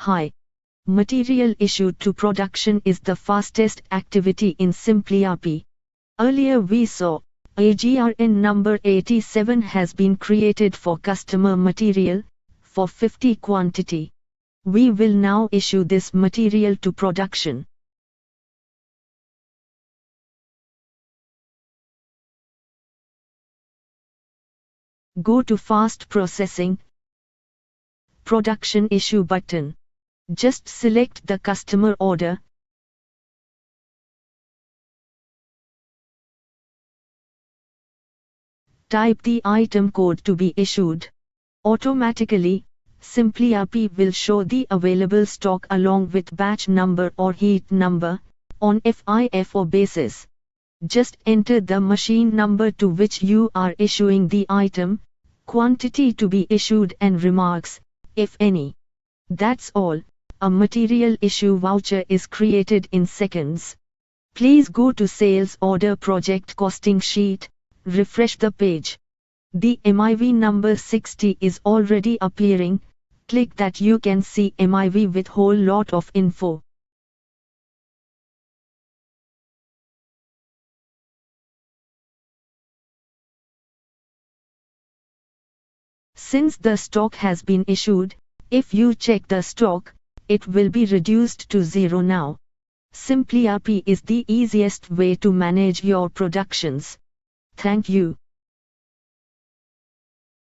Hi. Material issued to production is the fastest activity in simpliRP. Earlier we saw, AGRN number 87 has been created for customer material, for 50 quantity. We will now issue this material to production. Go to Fast Processing, Production Issue button. Just select the customer order. Type the item code to be issued. Automatically, simpliRP will show the available stock along with batch number or heat number, on FIFO basis. Just enter the machine number to which you are issuing the item, quantity to be issued and remarks, if any. That's all. A material issue voucher is created in seconds. Please go to Sales Order Project Costing Sheet, refresh the page. The MIV number 60 is already appearing. Click that you can see MIV with whole lot of info. Since the stock has been issued, if you check the stock, it will be reduced to 0 now. simpliRP is the easiest way to manage your productions. Thank you.